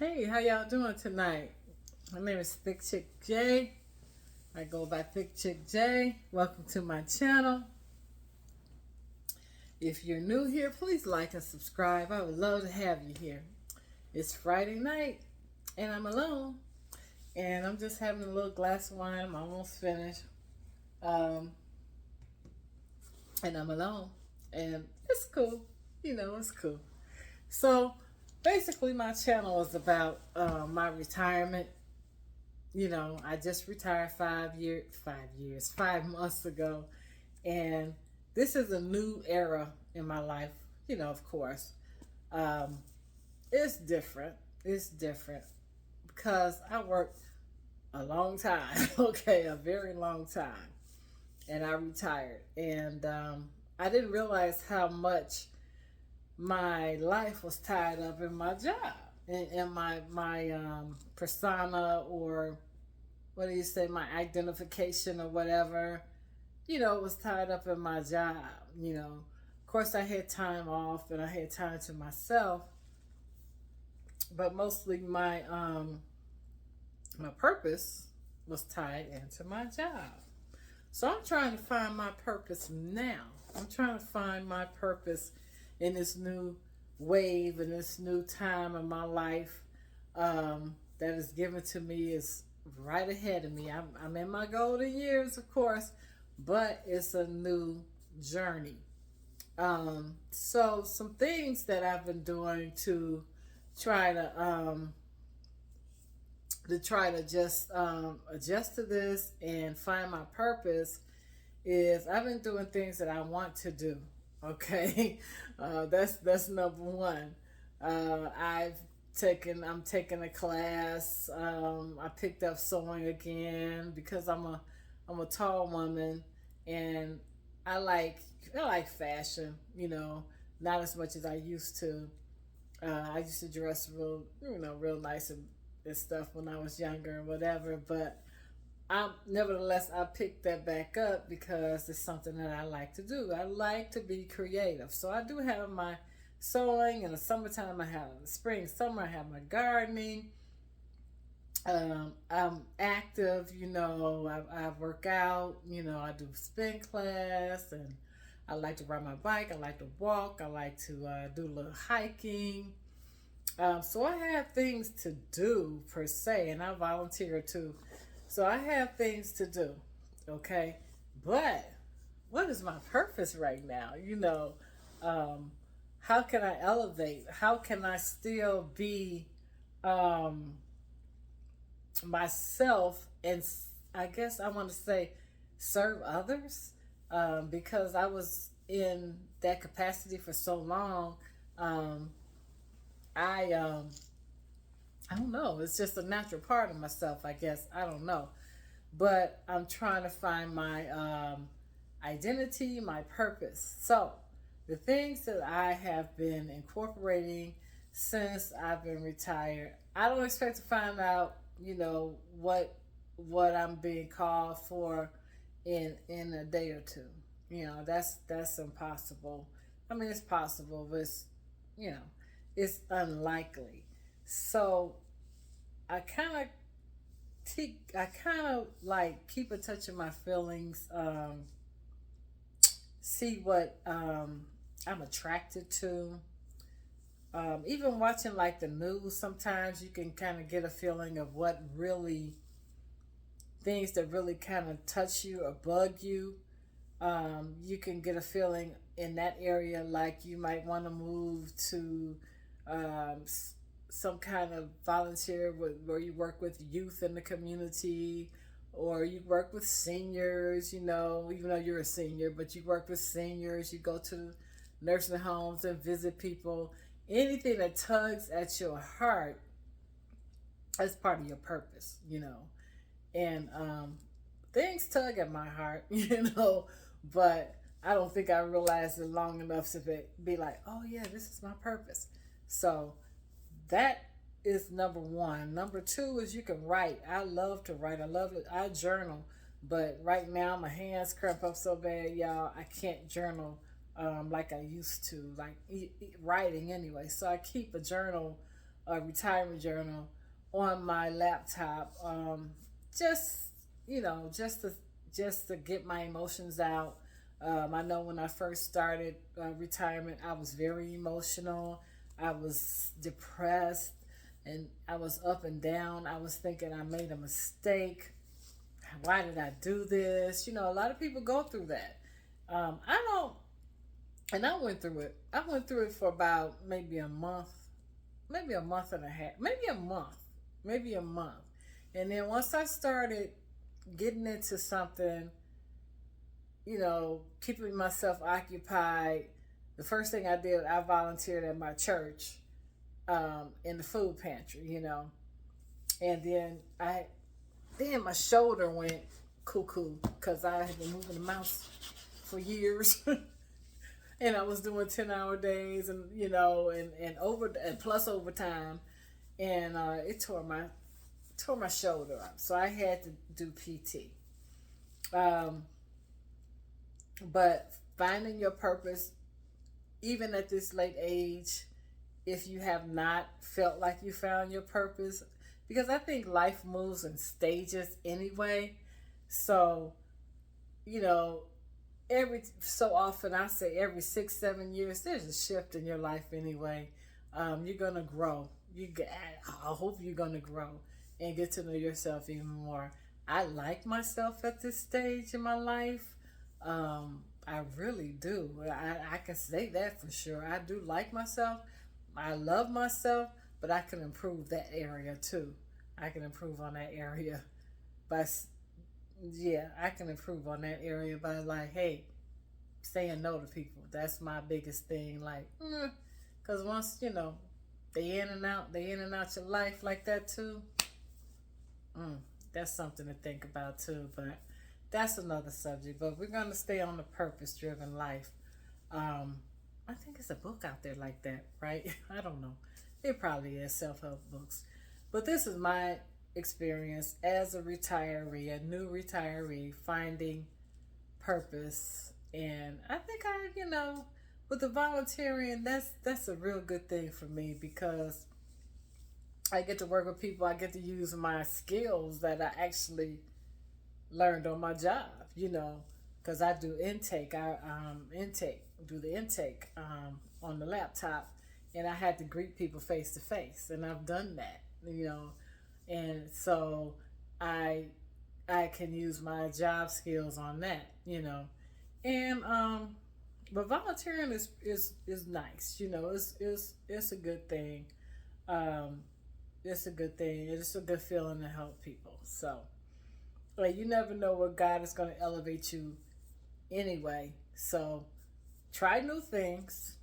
Hey, how y'all doing tonight? My name is Thick Chick J. I go by Thick Chick J. Welcome to my channel. If you're new here, please like and subscribe. I would love to have you here. It's Friday night and I'm alone. And I'm just having a little glass of wine. I'm almost finished. Um, and I'm alone. And it's cool. It's cool. So basically, my channel is about my retirement. I just retired 5 months ago, and this is a new era in my life. Of course, um, it's different. It's different because I worked a long time. Okay, a very long time, and I retired, and I didn't realize how much my life was tied up in my job and my persona, or what do you say, my identification or whatever. It was tied up in my job. Of course, I had time off and I had time to myself, but mostly my purpose was tied into my job. So I'm trying to find my purpose now. I'm trying to find my purpose in this new wave and this new time in my life that is given to me, is right ahead of me. I'm in my golden years, of course, but it's a new journey. So some things that I've been doing try to just adjust to this and find my purpose is I've been doing things that I want to do. Okay, that's number one. I'm taking a class. I picked up sewing again because I'm a tall woman, and I like fashion. Not as much as I used to. I used to dress real nice and stuff when I was younger and whatever. But nevertheless, I picked that back up because it's something that I like to do. I like to be creative. So I do have my sewing. In the summertime, I have the spring, summer, I have my gardening. I'm active, I work out, I do spin class, and I like to ride my bike. I like to walk. I like to do a little hiking. So I have things to do per se, and I volunteer too. So I have things to do, okay? But what is my purpose right now? How can I elevate? How can I still be um, myself and I guess I want to say serve others because I was in that capacity for so long. Um, I I don't know. It's just a natural part of myself, I guess. I don't know. But I'm trying to find my identity, my purpose. So, the things that I have been incorporating since I've been retired, I don't expect to find out, what I'm being called for in a day or two. That's impossible. I mean, it's possible, but you know, it's unlikely. So I kind of like keep in touch with my feelings, see what I'm attracted to. Even watching like the news, sometimes you can kind of get a feeling of what really things that really kind of touch you or bug you. You can get a feeling in that area like you might want to move to um, some kind of volunteer where you work with youth in the community, or you work with seniors, even though you're a senior, but you work with seniors, you go to nursing homes and visit people. Anything that tugs at your heart, that's part of your purpose. And things tug at my heart, but I don't think I realized it long enough to be like, oh yeah, this is my purpose. So that is number one. Number two is you can write. I love to write. I love it. I journal, but right now my hands cramp up so bad, y'all. I can't journal like I used to, like writing anyway. So I keep a journal a retirement journal on my laptop. Just just to get my emotions out. I know when I first started retirement, I was very emotional. I was depressed, and I was up and down. I was thinking I made a mistake. Why did I do this? A lot of people go through that. I don't, and I went through it. I went through it for about maybe a month and a half, maybe a month. And then once I started getting into something, keeping myself occupied, the first thing I did, I volunteered at my church in the food pantry, and then my shoulder went cuckoo because I had been moving the mouse for years. And I was doing 10-hour days, and and plus overtime, and it tore my shoulder up, so I had to do PT. Um, but finding your purpose, even at this late age, if you have not felt like you found your purpose, because I think life moves in stages anyway. So, you know, every so often, I say every 6 7 years, there's a shift in your life anyway. You're gonna grow. I hope you're gonna grow and get to know yourself even more. I like myself at this stage in my life. I really do. I can say that for sure. I do like myself. I love myself, but I can improve that area too. I can improve on that area by, yeah, I can improve on that area by like, hey, saying no to people. That's my biggest thing. Like, because once, they in and out your life like that too. Mm, that's something to think about too. But that's another subject. But we're going to stay on the purpose driven life. Um, I think it's a book out there like that, right? I don't know. It probably is self help books. But this is my experience as a retiree, a new retiree, finding purpose. And I think with the volunteering, that's a real good thing for me because I get to work with people. I get to use my skills that I actually learned on my job, because I do intake. Do the intake on the laptop, and I had to greet people face to face, and I've done that, and so I I can use my job skills on that, and but volunteering is nice, it's a good thing. Um, it's a good thing. It's a good feeling to help people. So, like, you never know where God is going to elevate you anyway. So, try new things.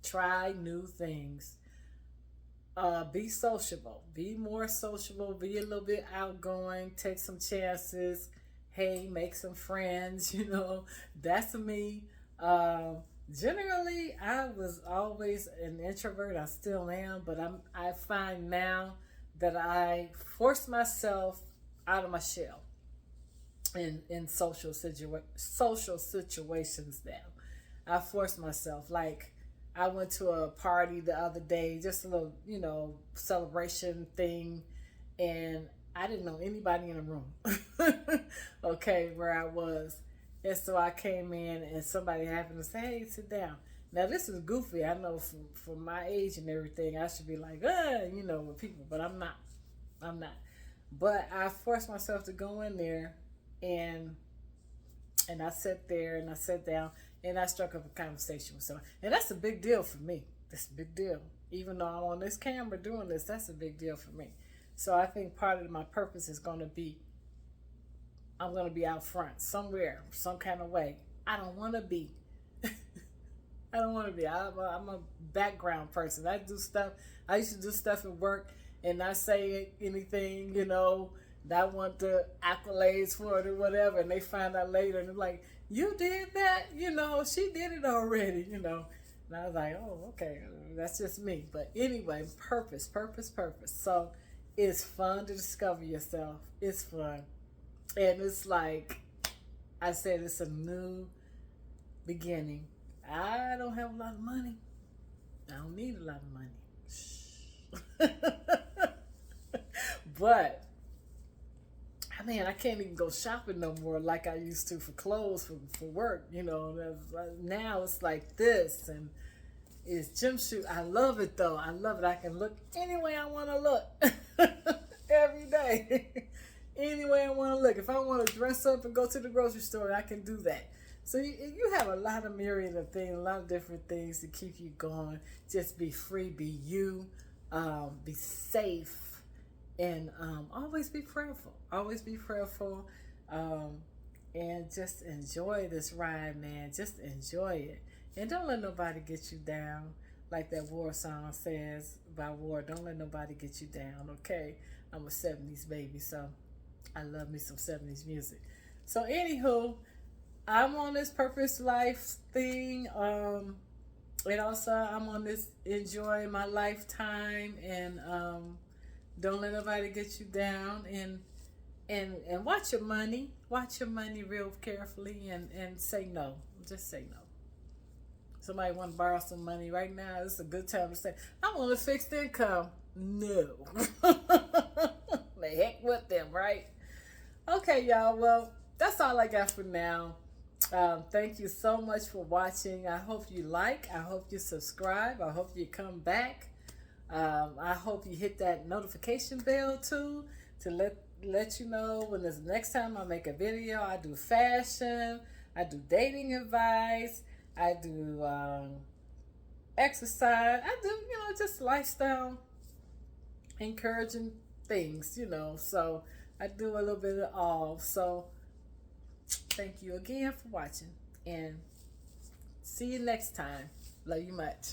Try new things. Be sociable. Be more sociable. Be a little bit outgoing. Take some chances. Hey, make some friends. That's me. Um, Generally, I was always an introvert. I still am, but I find now that I force myself out of my shell in social situations now. I force myself. Like, I went to a party the other day, just a little, celebration thing, and I didn't know anybody in the room. Okay, where I was. And so I came in and somebody happened to say, hey, sit down. Now, this is goofy. I know from my age and everything, I should be like, with people, but I'm not. I'm not. But I forced myself to go in there, and I sat there and I sat down and I struck up a conversation with someone. And that's a big deal for me. That's a big deal. Even though I'm on this camera doing this, that's a big deal for me. So I think part of my purpose is going to be, I'm going to be out front somewhere, some kind of way. I don't want to be. I don't want to be. I'm a background person. I do stuff. I used to do stuff at work and not say anything, not want the accolades for it or whatever. And they find out later and they're like, you did that? She did it already, And I was like, oh, okay. That's just me. But anyway, purpose. So it's fun to discover yourself. It's fun. And it's like I said, it's a new beginning. I don't have a lot of money. I don't need a lot of money. But I mean, I can't even go shopping no more like I used to for clothes for work. You know, now it's like this, and it's gym shoe. I love it though. I love it. I can look any way I want to look every day. Any way I want to look. If I want to dress up and go to the grocery store, I can do that. So you have a lot of myriad of things, a lot of different things to keep you going. Just be free, be you, be safe, and always be prayerful. Always be prayerful, and just enjoy this ride, man. Just enjoy it, and don't let nobody get you down. Like that war song says about war. Don't let nobody get you down. Okay, I'm a '70s baby, so I love me some '70s music. So anywho, I'm on this purpose life thing, and also I'm on this enjoy my lifetime, and don't let nobody get you down, and watch your money real carefully, and say no, just say no. Somebody want to borrow some money right now, it's a good time to say I want a fixed income. No. The heck with them, right? Okay, y'all, well, that's all I got for now. Thank you so much for watching. I hope you like. I hope you subscribe. I hope you come back. I hope you hit that notification bell too to let you know when the next time I make a video. I do fashion. I do dating advice. I do exercise. I do just lifestyle encouraging things. So I do a little bit of all. So thank you again for watching, and see you next time. Love you much.